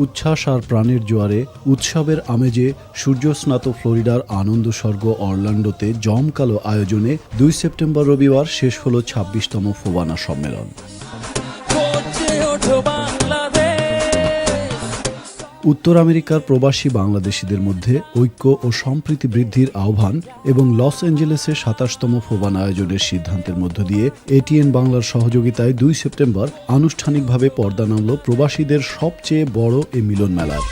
উচ্ছ্বাস আর প্রাণের জোয়ারে উৎসবের আমেজে সূর্যস্নাত ফ্লোরিডার আনন্দস্বর্গ অরল্যান্ডোতে জমকালো আয়োজনে ২ সেপ্টেম্বর রবিবার শেষ হল ২৬তম ফোবানা সম্মেলন। উত্তর আমেরিকার প্রবাসী বাংলাদেশিদের মধ্যে ঐক্য ও সম্প্রীতি বৃদ্ধির আহ্বান এবং লস অ্যাঞ্জেলেসে ২৭তম ফোবানা আয়োজনের সিদ্ধান্তের মধ্য দিয়ে এটিএন বাংলার সহযোগিতায় ২ সেপ্টেম্বর আনুষ্ঠানিকভাবে পর্দা নামল প্রবাসীদের সবচেয়ে বড় এ মিলন মেলার।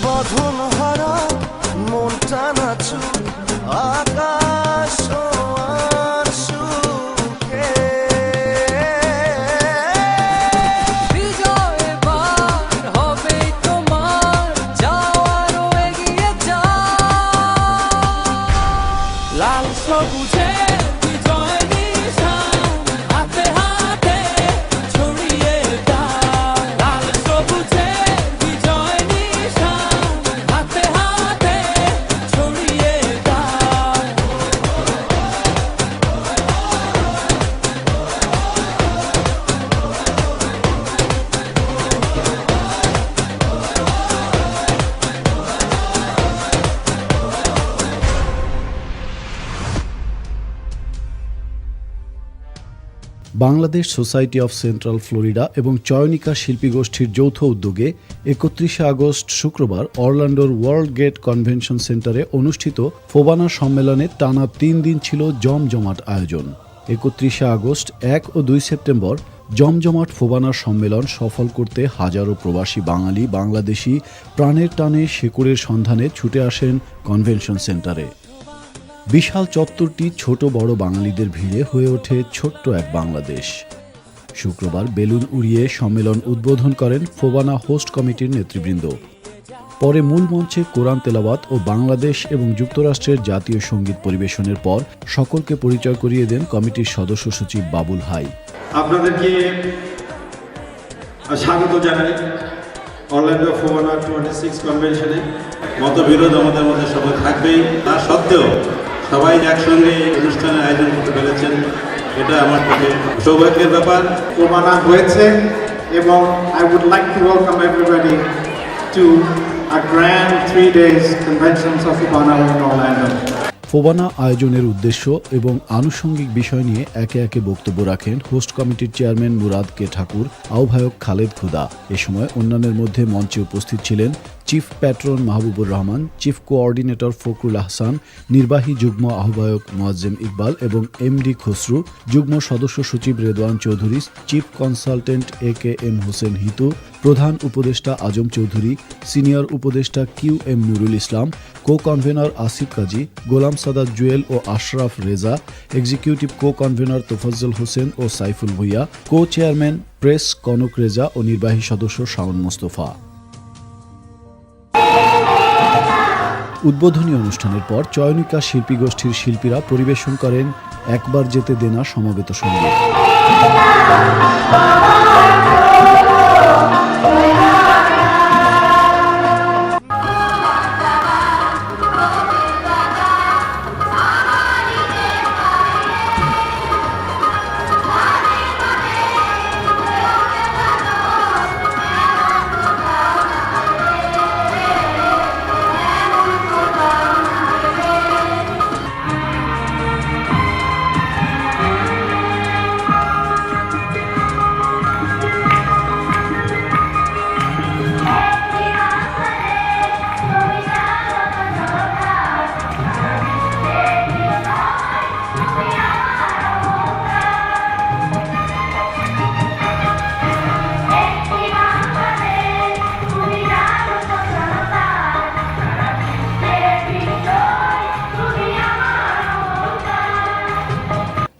বধন হারা মন টানাচু আকাশ আর সুখে বিজয় বার হবে তোমার যাওয়ারও এগিয়ে যা লাল সবুজে বিজয় নিশান হাতে হাতে ছড়িয়ে দাও লাল সবুজে বিজয় Bangladesh society of central Florida এবং চয়নিকা শিল্পী গোষ্ঠীর যৌথ উদ্যোগে ৩১ আগস্ট শুক্রবার অরল্যান্ডোর ওয়ার্ল্ড গেট কনভেনশন সেন্টারে অনুষ্ঠিত ফোবানা সম্মেলনে টানা ৩ দিন ছিল জমজমাট আয়োজন। ৩১ আগস্ট ১ ও ২ সেপ্টেম্বর জমজমাট ফোবানা সম্মেলন সফল করতে হাজারো প্রবাসী বাঙালি বাংলাদেশি প্রাণের টানে শেকড়ের সন্ধানে ছুটে আসেন কনভেনশন সেন্টারে। বিশাল চত্বরটি ছোট বড় বাঙালিদের ভিড়ে হয়ে ওঠে ছোট্ট এক বাংলাদেশ। শুক্রবার বেলুন উড়িয়ে সম্মেলন উদ্বোধন করেন ফোবানা হোস্ট কমিটির নেতৃবৃন্দ। পরে মূল মঞ্চে কোরআন তেলাওয়াত ও বাংলাদেশ এবং যুক্তরাষ্ট্রের জাতীয় সঙ্গীত পরিবেশনের পর সকলকে পরিচয় করিয়ে দেন কমিটির সদস্য সচিব বাবুল হাই। আপনাদেরকে স্বাগত জানাই অরল্যান্ডো ফোবানা 26 কনভেনশনে। মতবিরোধ আমাদের মধ্যে সবাই থাকবেই, তা সত্ত্বেও সবাই একসঙ্গে এই অনুষ্ঠানের আয়োজন করতে পেরেছেন, এটা আমার পক্ষে সৌভাগ্যের ব্যাপার। ফোবানা হয়েছে এবং I would like to welcome everybody to a grand 3 days conventions of Fobana in Orlando. FOBANA আয়োজনের উদ্দেশ্য এবং আনুষঙ্গিক বিষয় নিয়ে একে একে বক্তব্য রাখেন হোস্ট কমিটির চেয়ারম্যান মুরাদ কে ঠাকুর, আহ্বায়ক খালেদ খুদা। এ সময় অন্যান্যের মধ্যে মঞ্চে উপস্থিত ছিলেন chief patron Mahbubur Rahman, chief coordinator Fakhrul Ahsan, নির্বাহী যুগ্ম আহ্বায়ক মোয়াজ্জেম ইকবাল এবং এমডি খসরু, যুগ্ম সদস্য সচিব Redwan Chowdhury, chief consultant AKM Hossain Hitu, প্রধান উপদেষ্টা আজম চৌধুরী, সিনিয়র উপদেষ্টা QM Nurul Islam, co convener Asif Kazi, Golam Sadat Jewel ও Ashraf Reza, executive co convener Tofazzal Hossain ও Saiful Bhuiyan, co chairman press Konok Reza ও নির্বাহী সদস্য শাওন মোস্তফা। উদ্বোধনী অনুষ্ঠানের পর চয়নিকা শিল্পী গোষ্ঠীর শিল্পীরা পরিবেশন করেন একবার যেতে দেনা সমবেত সঙ্গীত।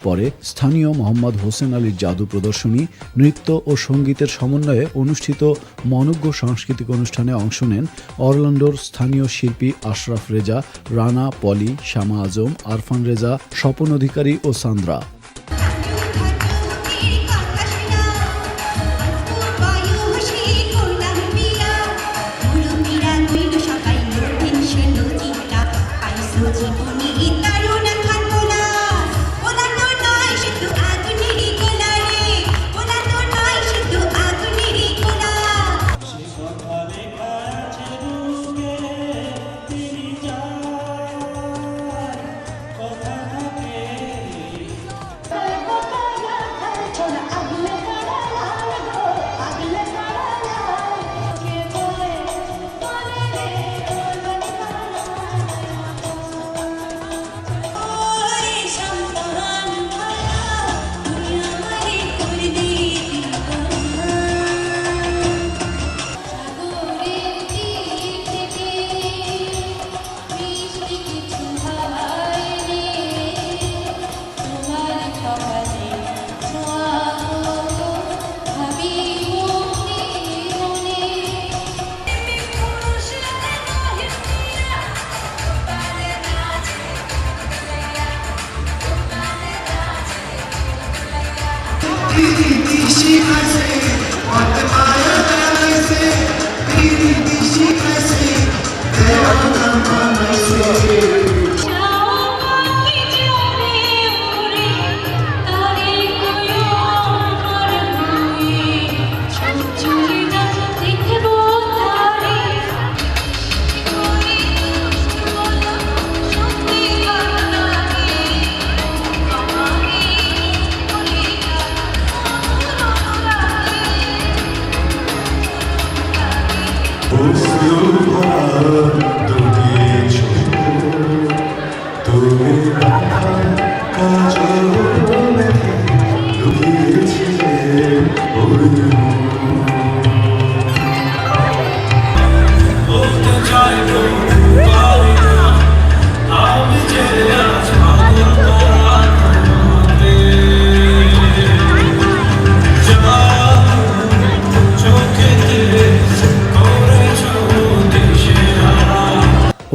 পরে স্থানীয় মোহাম্মদ হোসেন আলীর জাদু প্রদর্শনী, নৃত্য ও সঙ্গীতের সমন্বয়ে অনুষ্ঠিত মনোজ্ঞ সাংস্কৃতিক অনুষ্ঠানে অংশ নেন অরল্যান্ডোর স্থানীয় শিল্পী আশরাফ রেজা, রানা, পলি, শামা আজম, আরফান রেজা, স্বপন অধিকারী ও সান্দ্রা।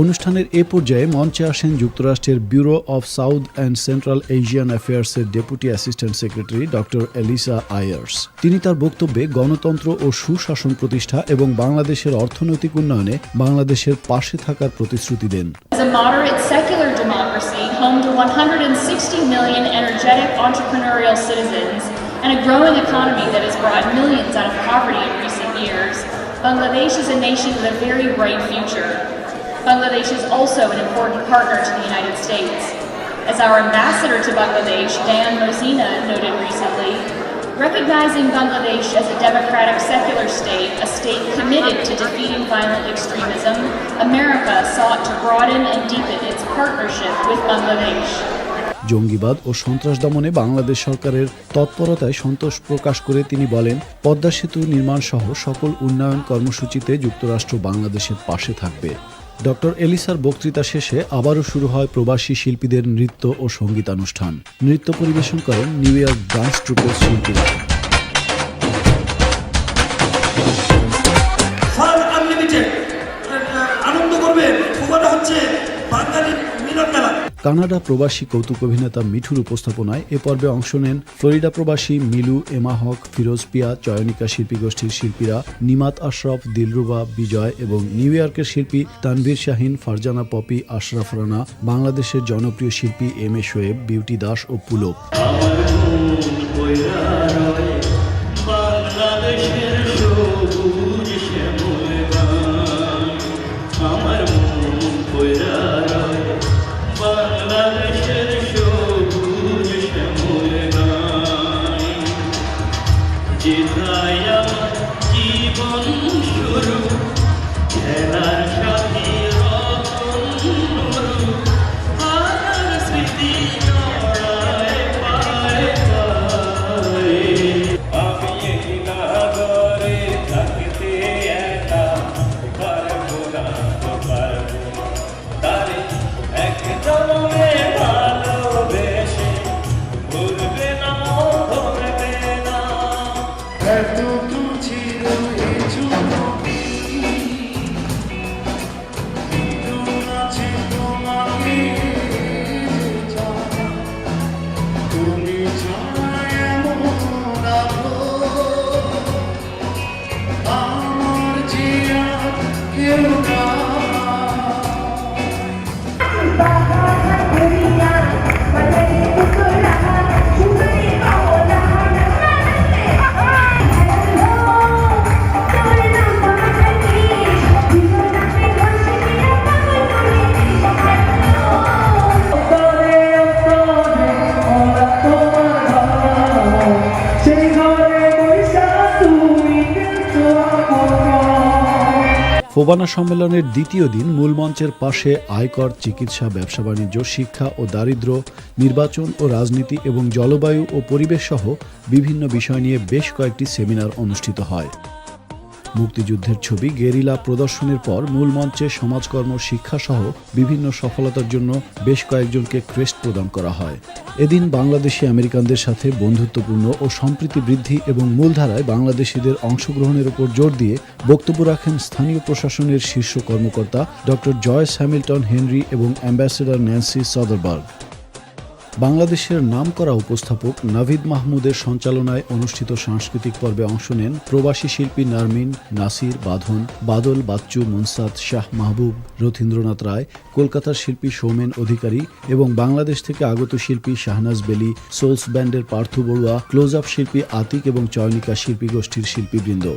অনুষ্ঠানের এ পর্যায়ে মঞ্চে আসেন যুক্তরাষ্ট্রের bureau of south and central Asian অ্যাফেয়ার্সের deputy assistant secretary doctor Alyssa Ayres. তিনি তার বক্তব্যে গণতন্ত্র ও সুশাসন প্রতিষ্ঠা এবং বাংলাদেশের অর্থনৈতিক উন্নয়নে বাংলাদেশের পাশে থাকার প্রতিশ্রুতি দেন। As a moderate secular democracy, home to 160 million energetic entrepreneurial citizens and a growing economy that has brought millions out of poverty in recent years, Bangladesh is a nation with a very bright future. Bangladesh is also an important partner to the United States. As our ambassador to Bangladesh, Dan Mosina, noted recently, recognizing Bangladesh as a democratic secular state, a state committed to defeating violent extremism, America sought to broaden and deepen its partnership with Bangladesh. জঙ্গিবাদ ও সন্ত্রাস দমনে বাংলাদেশ সরকারের তৎপরতায় সন্তোষ প্রকাশ করে তিনি বলেন, পদ্মা সেতু নির্মাণ সহ সকল উন্নয়ন কর্মসূচিতে যুক্তরাষ্ট্র বাংলাদেশের পাশে থাকবে। ডক্টর এলিসার বক্তৃতা শেষে আবারও শুরু হয় প্রবাসী শিল্পীদের নৃত্য ও সঙ্গীতানুষ্ঠান। নৃত্য পরিবেশন করেন নিউ ইয়র্ক ডান্স ট্রুপের শিল্পীরা। আনন্দ করবেন, ফুবানা হচ্ছে বাঙালির মিলন মেলা। কানাডা প্রবাসী কৌতুক অভিনেতা মিঠুর উপস্থাপনায় এ পর্বে অংশ নেন ফ্লোরিডা প্রবাসী মিলু, এমা হক, ফিরোজ পিয়া, চয়নিকা শিল্পী গোষ্ঠীর শিল্পীরা নিমাত আশরাফ, দিলরুবা, বিজয় এবং নিউ ইয়র্কের শিল্পী তানভীর শাহিন, ফারজানা পপি, আশরাফ রানা, বাংলাদেশের জনপ্রিয় শিল্পী M A Shoaib, beauty Das O Pulak. FOBANA সম্মেলনের দ্বিতীয় দিন মূল মঞ্চের পাশে আয়কর, চিকিৎসা, ব্যবসা বাণিজ্য, শিক্ষা ও দারিদ্র্য, নির্বাচন ও রাজনীতি এবং জলবায়ু ও পরিবেশ সহ বিভিন্ন বিষয় নিয়ে বেশ কয়েকটি সেমিনার অনুষ্ঠিত হয়। মুক্তিযুদ্ধের ছবি গেরিলা প্রদর্শনের পর মূল মঞ্চে সমাজকর্ম, শিক্ষা সহ বিভিন্ন সফলতার জন্য বেশ কয়েকজনকে ক্রেস্ট প্রদান করা হয়। এদিন বাংলাদেশি আমেরিকানদের সাথে বন্ধুত্বপূর্ণ ও সম্প্রীতি বৃদ্ধি এবং মূলধারায় বাংলাদেশিদের অংশগ্রহণের উপর জোর দিয়ে বক্তব্য রাখেন স্থানীয় প্রশাসনের শীর্ষ কর্মকর্তা ডক্টর জয়েস হ্যামিল্টন হেনরি এবং অ্যাম্বাসেডর ন্যান্সি সাদারবার্গ। বাংলাদেশের নামকরা উপস্থাপক নাভিদ মাহমুদের সঞ্চালনায় অনুষ্ঠিত সাংস্কৃতিক পর্বে অংশ নেন প্রবাসী শিল্পী নারমিন, নাসির, বাঁধন, বাদল, বাচ্চু, মুনসাদ, শাহ মাহবুব, রথীন্দ্রনাথ রায়, কলকাতার শিল্পী সৌমেন অধিকারী এবং বাংলাদেশ থেকে আগত শিল্পী শাহনাজ বেলি, সোলস ব্যান্ডের পার্থ বড়ুয়া, ক্লোজ আপ শিল্পী আতিক এবং চয়নিকা শিল্পী গোষ্ঠীর শিল্পীবৃন্দ।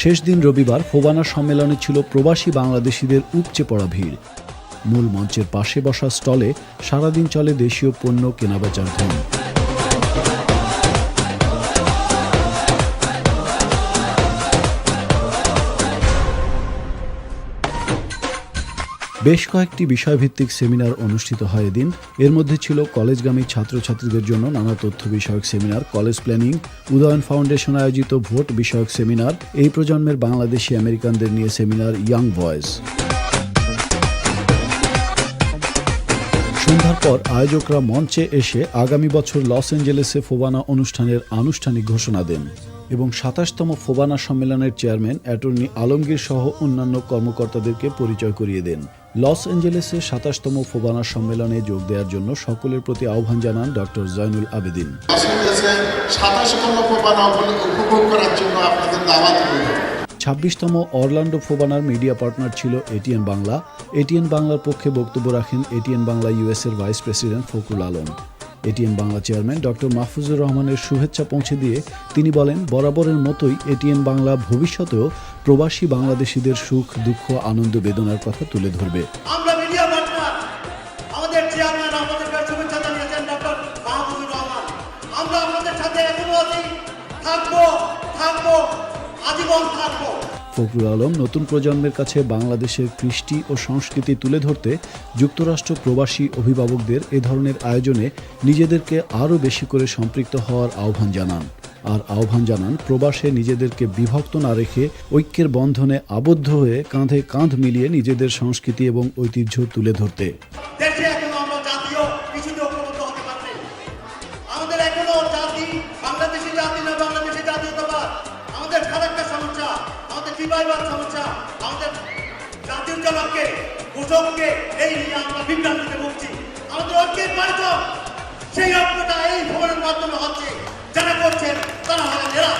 শেষ দিন রবিবার ফোবানা সম্মেলনে ছিল প্রবাসী বাংলাদেশিদের উপচে পড়া ভিড়। মূল মঞ্চের পাশে বসা স্টলে সারাদিন চলে দেশীয় পণ্য কেনাবেচার ধুম। বেশ কয়েকটি বিষয়ভিত্তিক সেমিনার অনুষ্ঠিত হয় এদিন। এর মধ্যে ছিল কলেজগামী ছাত্রছাত্রীদের জন্য নানা তথ্য বিষয়ক seminar, college planning, Udayan foundation আয়োজিত ভোট বিষয়ক সেমিনার, এই প্রজন্মের বাংলাদেশি আমেরিকানদের নিয়ে সেমিনার ইয়াং ভয়েস। সন্ধ্যার পর আয়োজকরা মঞ্চে এসে আগামী বছর লস অ্যাঞ্জেলেসে ফোবানা অনুষ্ঠানের আনুষ্ঠানিক ঘোষণা দেন। এবং ২৭তম ফোবানা সম্মেলনের চেয়ারম্যান অ্যাটর্নি আলমগীর সহ অন্যান্য কর্মকর্তাদেরকে পরিচয় করিয়ে দেন। লস অ্যাঞ্জেলেসে ২৭তম ফোবানা সম্মেলনে যোগ দেওয়ার জন্য সকলের প্রতি আহ্বান জানান ডক্টর জয়নুল আবেদিন। লস অ্যাঞ্জেলেসে ২৭তম ফোবানা উপভোগ করার জন্য আপনাদের দাওয়াত রইল। ২৬তম অরল্যান্ডো ফোবানার মিডিয়া পার্টনার ছিল এটিএন বাংলা। এটিএন বাংলার পক্ষে বক্তব্য রাখেন এটিএন বাংলা ইউএসের vice president Fakhrul Alam. ATN Bangla chairman doctor Mahfuzur রহমানের শুভেচ্ছা পৌঁছে দিয়ে তিনি বলেন, বরাবরের মতোই এটিএন বাংলা ভবিষ্যতেও প্রবাসী বাংলাদেশিদের সুখ দুঃখ আনন্দ বেদনার কথা তুলে ধরবে। আমরা মিডিয়া পার্টনার, আমাদের চেয়ারম্যান আমাদেরকে শুভেচ্ছা জানিয়েছেন ডক্টর মাহফুজুর রহমান। আমরা আপনাদের সাথে এখনো আছি, থাকবো আজীবন থাকবো। ফখরুল আলম নতুন প্রজন্মের কাছে বাংলাদেশের কৃষ্টি ও সংস্কৃতি তুলে ধরতে যুক্তরাষ্ট্র প্রবাসী অভিভাবকদের এ ধরনের আয়োজনে নিজেদেরকে আরও বেশি করে সম্পৃক্ত হওয়ার আহ্বান জানান প্রবাসে নিজেদেরকে বিভক্ত না রেখে ঐক্যের বন্ধনে আবদ্ধ হয়ে কাঁধে কাঁধ মিলিয়ে নিজেদের সংস্কৃতি এবং ঐতিহ্য তুলে ধরতে। দেশে এখনো আমরা জাতীয় কিছুতে ঐক্যবদ্ধ হতে পারছি। আমাদের এখনো জাতি বাংলাদেশি জাতি না বাংলাদেশি জাতীয়তাবাদ, আমাদের খারাপটা সমস্যা, আমাদের বিবাহবাদ সমস্যা, আমাদের জাতীয় জনককে ঘোষককে এই নিয়ে আমরা বিভ্রান্তিতে ভুগছি। আমাদের ঐক্যের প্রয়োজন, সেই ঐক্যটা এই ভবনের মাধ্যমে হচ্ছে। যারা করছেন তারা হলেন এরা।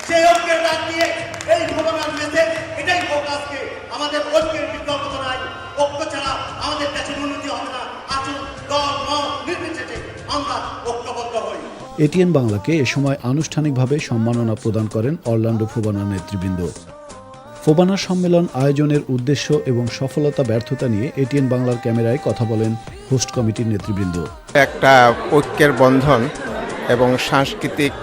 সেই ঐক্যের ডাক দিয়ে এই ভবনের মেসেজ এটাই হোক আজকে, আমাদের ঐক্যের বিকল্প নাই। ঐক্য ছাড়া আমাদের দেশের উন্নতি হবে না। আসুন দল মত নির্বিশেষে আমরা ঐক্যবদ্ধ হই। এটিএন বাংলাকে এ সময় আনুষ্ঠানিকভাবে সম্মাননা প্রদান করেন অরল্যান্ডো ফোবানার নেতৃবৃন্দ। ফোবানা সম্মেলন আয়োজনের উদ্দেশ্য এবং সফলতা ব্যর্থতা নিয়ে এটিএন বাংলার ক্যামেরায় কথা বলেন হোস্ট কমিটির নেতৃবৃন্দ। একটা ঐক্যের বন্ধন এবং সাংস্কৃতিক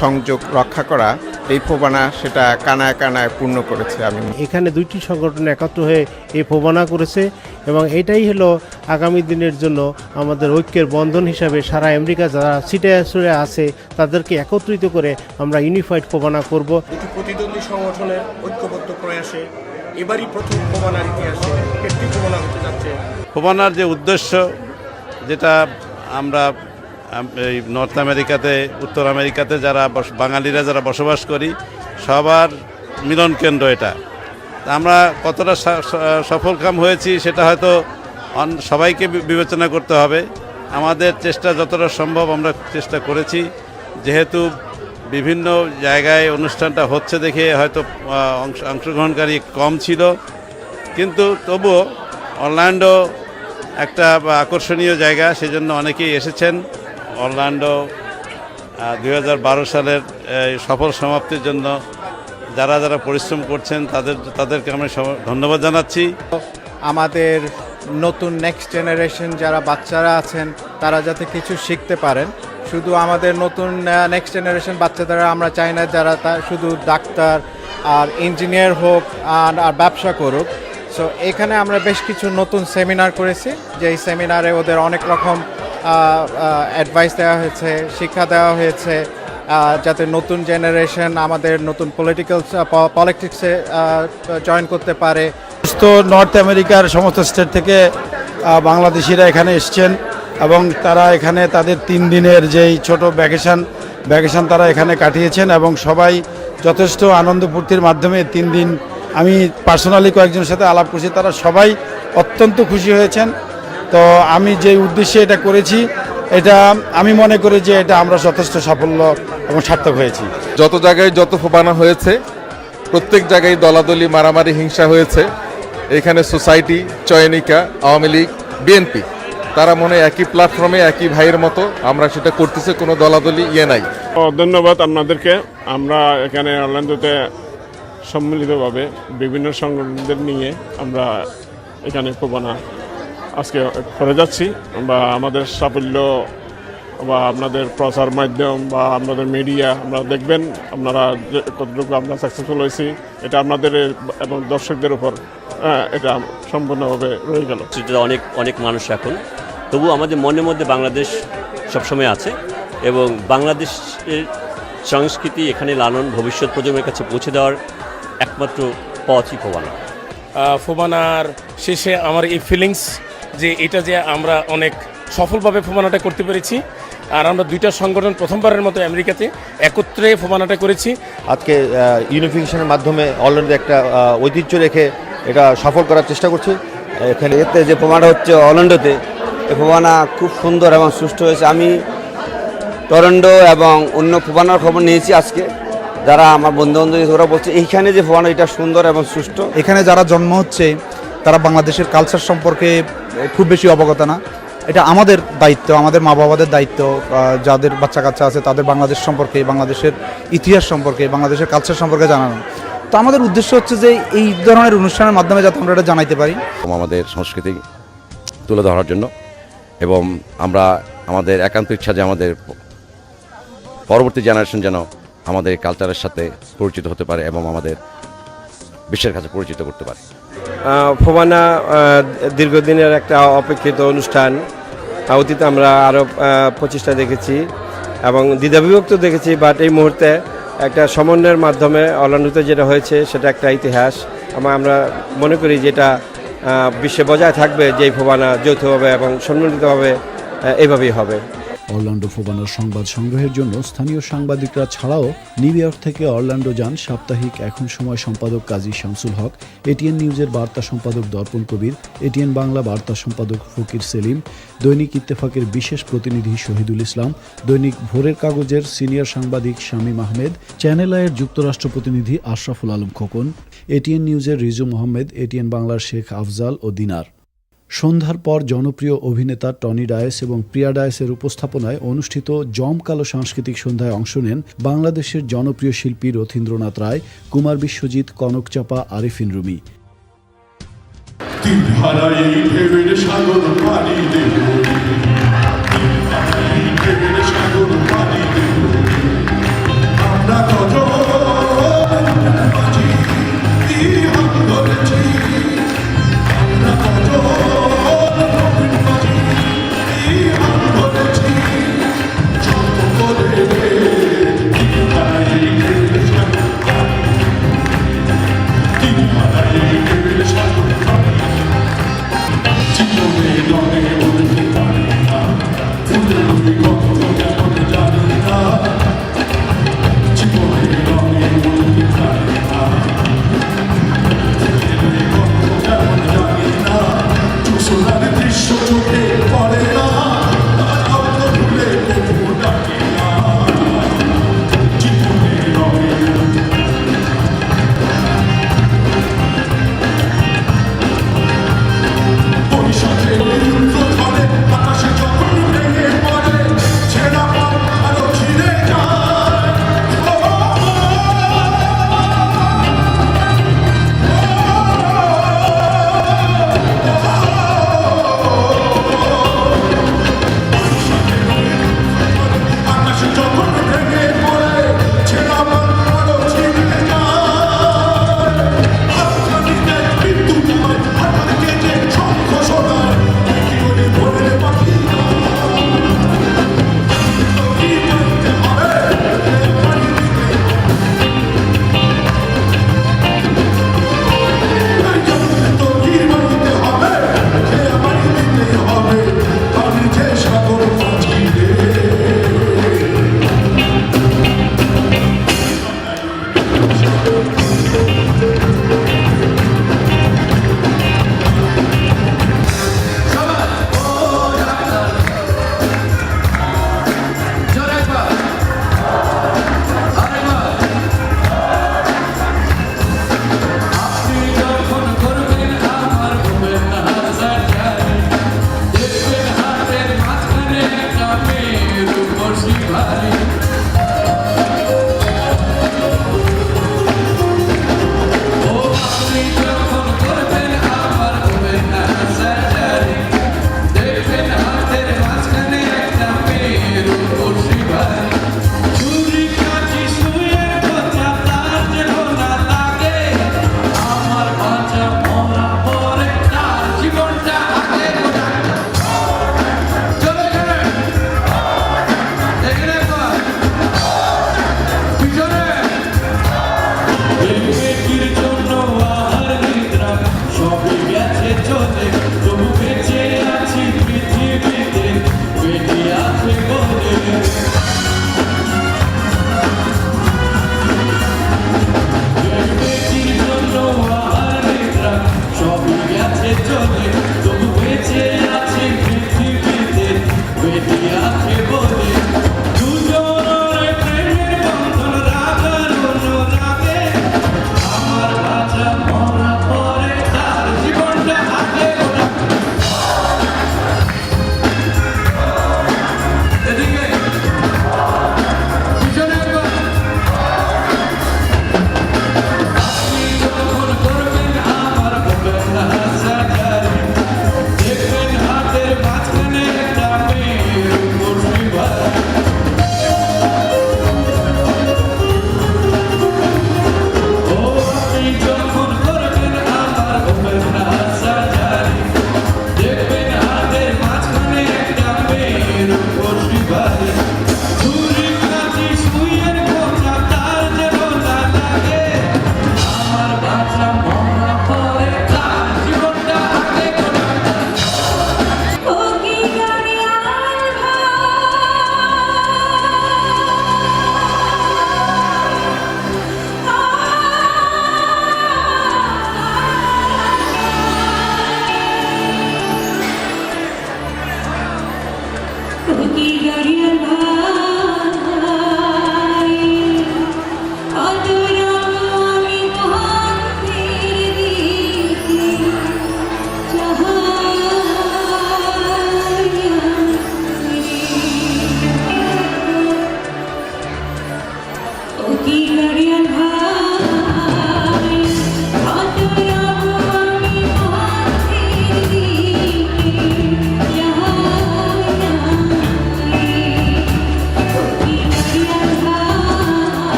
সংযোগ রক্ষা করা, এই ফোবানা সেটা কানায় কানায় পূর্ণ করেছে। আমি এখানে দুইটি সংগঠন একত্র হয়ে এই ফোবানা করেছে এবং এটাই হলো আগামী দিনের জন্য আমাদের ঐক্যের বন্ধন হিসাবে সারা আমেরিকা যারা সিটে আসরে আছে তাদেরকে একত্রিত করে আমরা ইউনিফাইড ফোবানা করব। দুটি প্রতিদ্বন্দ্বী সংগঠনের ঐক্যবদ্ধ প্রয়াসে এবারই প্রথম ফোবানার ইতিহাসে একটি ফোবানা হতে যাচ্ছে। ফোবানার যে উদ্দেশ্য, যেটা আমরা এই নর্থ আমেরিকাতে, উত্তর আমেরিকাতে যারা বাঙালিরা যারা বসবাস করি সবার মিলন কেন্দ্র এটা। আমরা কতটা সফলকাম হয়েছি সেটা হয়তো সবাইকে বিবেচনা করতে হবে। আমাদের চেষ্টা যতটা সম্ভব আমরা চেষ্টা করেছি। যেহেতু বিভিন্ন জায়গায় অনুষ্ঠানটা হচ্ছে দেখে হয়তো অংশগ্রহণকারী কম ছিল, কিন্তু তবুও অরল্যান্ডো একটা আকর্ষণীয় জায়গা, সেজন্য অনেকেই এসেছেন। অরল্যান্ডো 2012 সালের সফল সমাপ্তির জন্য যারা যারা পরিশ্রম করছেন তাদেরকে আমরা ধন্যবাদ জানাচ্ছি। আমাদের নতুন নেক্সট জেনারেশন যারা বাচ্চারা আছেন তারা যাতে কিছু শিখতে পারেন। শুধু আমাদের নতুন নেক্সট জেনারেশন বাচ্চারা আমরা চাই না যারা শুধু ডাক্তার আর ইঞ্জিনিয়ার হোক আর ব্যবসা করুক। সো এখানে আমরা বেশ কিছু নতুন সেমিনার করেছি, যে এই সেমিনারে ওদের অনেক রকম অ্যাডভাইস দেওয়া হয়েছে, শিক্ষা দেওয়া হয়েছে, যাতে নতুন জেনারেশন আমাদের নতুন পলিটিক্সে জয়েন করতে পারে। তো নর্থ আমেরিকার সমস্ত স্টেট থেকে বাংলাদেশিরা এখানে এসছেন এবং তারা এখানে তাদের 3 দিনের যেই ছোট ভ্যাকেশন তারা এখানে কাটিয়েছেন এবং সবাই যথেষ্ট আনন্দ ফুর্তির মাধ্যমে 3 দিন, আমি পার্সোনালি কয়েকজনের সাথে আলাপ করছি, তারা সবাই অত্যন্ত খুশি হয়েছেন। তো আমি যে উদ্দেশ্যে এটা করেছি, এটা আমি মনে করি যে এটা আমরা যথেষ্ট সাফল্য এবং সার্থক হয়েছি। যত জায়গায় যত ফোবানা হয়েছে প্রত্যেক জায়গায় দলাদলি মারামারি হিংসা হয়েছে। এখানে সোসাইটি, চয়নিকা, আওয়ামী লীগ, বিএনপি তারা মনে একই প্ল্যাটফর্মে একই ভাইয়ের মতো আমরা সেটা করতেছে, কোনো দলাদলি নাই। ধন্যবাদ আপনাদেরকে। আমরা এখানে অরল্যান্ডোতে সম্মিলিতভাবে বিভিন্ন সংগঠনদের নিয়ে আমরা এখানে ফোবানা আজকে করে যাচ্ছি। বা আমাদের সাফল্য বা আপনাদের প্রচার মাধ্যম বা আপনাদের মিডিয়া আমরা দেখবেন আপনারা কতটুকু আমরা সাকসেসফুল হয়েছি, এটা আপনাদের এবং দর্শকদের উপর এটা সম্পূর্ণভাবে রয়ে গেল। অনেক অনেক মানুষ এখন, তবু আমাদের মনের মধ্যে বাংলাদেশ সবসময় আছে এবং বাংলাদেশের সংস্কৃতি এখানে লালন ভবিষ্যৎ প্রজন্মের কাছে পৌঁছে দেওয়ার একমাত্র পথই ফোবানা। ফোবানার শেষে আমার এই ফিলিংস যে এটা যে আমরা অনেক সফলভাবে ফোবানাটা করতে পেরেছি, আর আমরা দুইটা সংগঠন প্রথমবারের মতো আমেরিকাতে একত্রে ফোবানাটা করেছি। আজকে ইউনিফিকেশনের মাধ্যমে অরল্যান্ডো একটা ঐতিহ্য রেখে এটা সফল করার চেষ্টা করছি। এখানে এতে যে ফোবানা হচ্ছে অরল্যান্ডোতে, এই ফোবানা খুব সুন্দর এবং সুষ্ঠু হয়েছে। আমি টরন্টো এবং অন্য ফোবানার খবর নিয়েছি আজকে, যারা আমার বন্ধু বান্ধব ওরা বলছে এইখানে যে ফোবানা এটা সুন্দর এবং সুষ্ঠু। এখানে যারা জন্ম হচ্ছে তারা বাংলাদেশের কালচার সম্পর্কে খুব বেশি অবগত না। এটা আমাদের দায়িত্ব, আমাদের মা বাবাদের দায়িত্ব, যাদের বাচ্চা কাচ্চা আছে তাদের বাংলাদেশ সম্পর্কে, বাংলাদেশের ইতিহাস সম্পর্কে, বাংলাদেশের কালচার সম্পর্কে জানানো। তো আমাদের উদ্দেশ্য হচ্ছে যে এই ধরনের অনুষ্ঠানের মাধ্যমে যাতে আমরা এটা জানাইতে পারি, আমাদের সংস্কৃতি তুলে ধরার জন্য, এবং আমরা আমাদের একান্ত ইচ্ছা যে আমাদের পরবর্তী জেনারেশন যেন আমাদের কালচারের সাথে পরিচিত হতে পারে এবং আমাদের বিশ্বের কাছে পরিচিত করতে পারে। ফোবানা দীর্ঘদিনের একটা অপেক্ষিত অনুষ্ঠান। অতীতে আমরা আরও 25টা দেখেছি এবং দ্বিধাবিভক্ত দেখেছি, বাট এই মুহূর্তে একটা সমন্বয়ের মাধ্যমে অরল্যান্ডোতে যেটা হয়েছে সেটা একটা ইতিহাস। আমরা মনে করি যেটা বিশ্বে বজায় থাকবে, যে এই ফোবানা যৌথভাবে এবং সম্মিলিতভাবে এইভাবেই হবে। অরল্যান্ডো ফোবানার সংবাদ সংগ্রহের জন্য স্থানীয় সাংবাদিকরা ছাড়াও নিউ ইয়র্ক থেকে অরল্যান্ডো যান সাপ্তাহিক এখন সময় সম্পাদক কাজী শামসুল হক, এটিএন নিউজের বার্তা সম্পাদক দর্পণ কবির, এটিএন বাংলা বার্তা সম্পাদক ফকির সেলিম, দৈনিক ইত্তেফাকের বিশেষ প্রতিনিধি শহীদুল ইসলাম, দৈনিক ভোরের কাগজের সিনিয়র সাংবাদিক শামীম আহমেদ, চ্যানেল আইয়ের যুক্তরাষ্ট্র প্রতিনিধি আশরাফুল আলম খোকন, এটিএন নিউজের রিজু মোহাম্মদ, এটিএন বাংলার শেখ আফজাল ও দিনার। সন্ধ্যার পর জনপ্রিয় অভিনেতা টনি ডায়েস এবং প্রিয়া ডায়েসের উপস্থাপনায় অনুষ্ঠিত জমকালো সাংস্কৃতিক সন্ধ্যায় অংশ নেন বাংলাদেশের জনপ্রিয় শিল্পী রথীন্দ্রনাথ রায়, কুমার বিশ্বজিৎ, কনক চাপা, আরিফিন রুমি। চলে তবু বেঁচে আছি পৃথিবীতে বেঁচে আছে বলে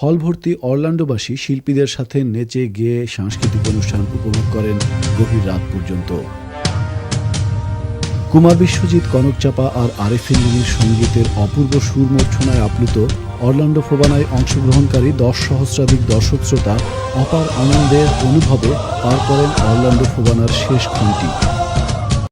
হল ভর্তি অরল্যান্ডোবাসী শিল্পীদের সাথে নেচে গেয়ে সাংস্কৃতিক অনুষ্ঠান উপভোগ করেন গভীর রাত পর্যন্ত। কুমার বিশ্বজিৎ, কনক চাপা আর আরেফিন লিমির সঙ্গীতের অপূর্ব সুরমূর্ছনায় আপ্লুত অরল্যান্ডো ফোবানায় অংশগ্রহণকারী 10 সহস্রাধিক দর্শক শ্রোতা অপার আনন্দের অনুভবে পার করেন অরল্যান্ডো ফোবানার শেষ ক্ষণটি।